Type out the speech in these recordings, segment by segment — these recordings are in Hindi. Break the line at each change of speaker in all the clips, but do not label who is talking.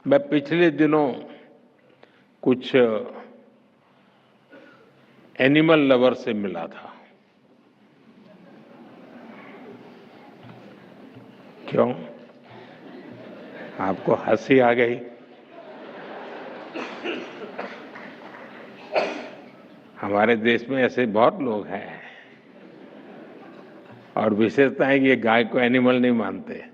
मैं पिछले दिनों कुछ एनिमल लवर से मिला था। क्यों? आपको हंसी आ गई? हमारे देश में ऐसे बहुत लोग हैं और विशेषता है कि ये गाय को एनिमल नहीं मानते।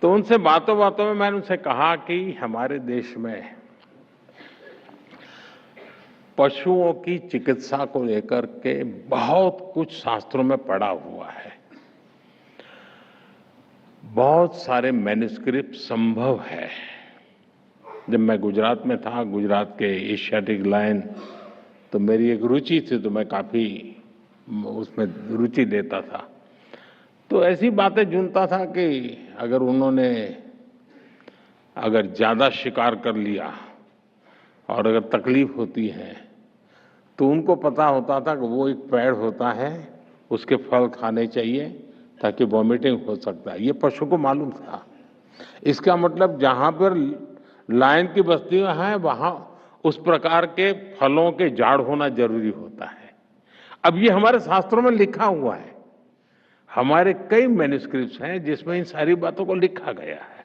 तो उनसे बातों बातों में मैंने उनसे कहा कि हमारे देश में पशुओं की चिकित्सा को लेकर के बहुत कुछ शास्त्रों में पढ़ा हुआ है। बहुत सारे मैन्युस्क्रिप्ट संभव है। जब मैं गुजरात में था, गुजरात के एशियाटिक लायन, तो मेरी एक रुचि थी, तो मैं काफी उसमें रुचि लेता था। तो ऐसी बातें ढूंढता था कि अगर ज्यादा शिकार कर लिया और अगर तकलीफ होती है तो उनको पता होता था कि वो एक पेड़ होता है, उसके फल खाने चाहिए ताकि वॉमिटिंग हो सकता है। ये पशु को मालूम था। इसका मतलब जहां पर लायन की बस्तियां हैं वहां उस प्रकार के फलों के झाड़ होना जरूरी होता है। अब ये हमारे शास्त्रों में लिखा हुआ है। हमारे कई मैन्युस्क्रिप्ट्स हैं जिसमें इन सारी बातों को लिखा गया है।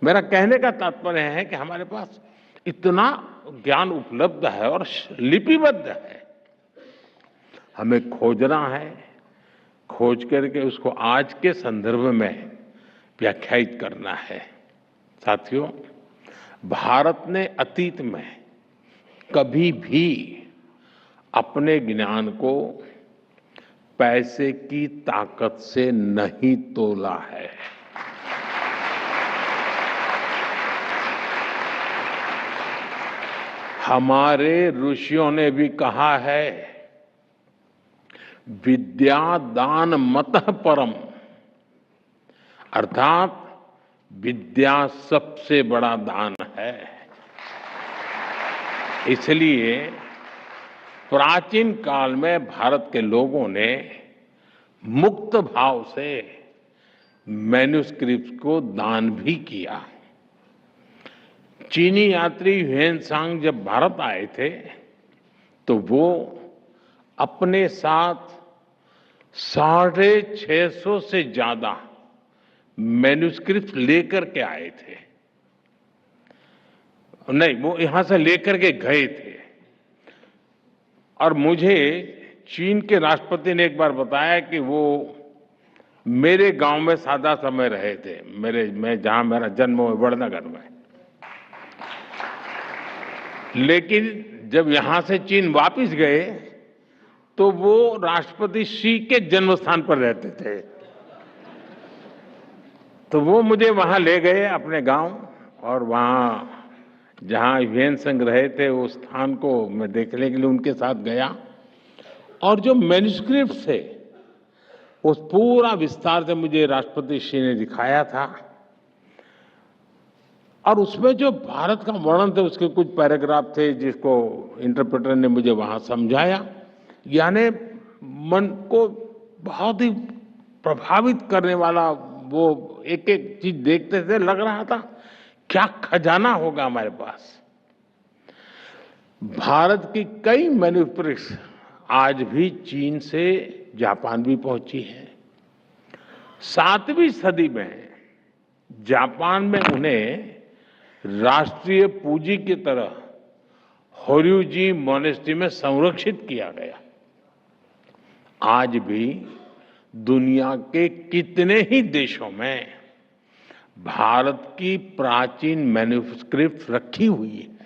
मेरा कहने का तात्पर्य है कि हमारे पास इतना ज्ञान उपलब्ध है और लिपिबद्ध है। हमें खोजना है, खोज करके उसको आज के संदर्भ में व्याख्यायित करना है। साथियों, भारत ने अतीत में कभी भी अपने ज्ञान को पैसे की ताकत से नहीं तोला है। हमारे ऋषियों ने भी कहा है, विद्या दान मतः परम, अर्थात विद्या सबसे बड़ा दान है। इसलिए प्राचीन काल में भारत के लोगों ने मुक्त भाव से मैन्युस्क्रिप्ट को दान भी किया। चीनी यात्री ह्वेनसांग जब भारत आए थे तो वो अपने साथ 650 से ज्यादा मैन्युस्क्रिप्ट लेकर के आए थे। नहीं, वो यहां से लेकर के गए थे। और मुझे चीन के राष्ट्रपति ने एक बार बताया कि वो मेरे गांव में सादा समय रहे थे, मैं जहां मेरा जन्म हुआ वड़नगर में। लेकिन जब यहां से चीन वापस गए तो वो राष्ट्रपति शी के जन्म स्थान पर रहते थे। तो वो मुझे वहां ले गए अपने गांव, और वहां जहां ह्वेनसांग रहे थे उस स्थान को मैं देखने के लिए उनके साथ गया। और जो मैन्युस्क्रिप्ट थे उस पूरा विस्तार से मुझे राष्ट्रपति शी ने दिखाया था। और उसमें जो भारत का वर्णन थे उसके कुछ पैराग्राफ थे जिसको इंटरप्रेटर ने मुझे वहां समझाया। यानी मन को बहुत ही प्रभावित करने वाला, वो एक एक चीज देखते थे लग रहा था क्या खजाना होगा हमारे पास। भारत की कई मैन्युस्क्रिप्ट्स आज भी चीन से जापान भी पहुंची है। 7वीं सदी में जापान में उन्हें राष्ट्रीय पूंजी की तरह होर्युजी मोनेस्ट्री में संरक्षित किया गया। आज भी दुनिया के कितने ही देशों में भारत की प्राचीन मैन्युस्क्रिप्ट रखी हुई है।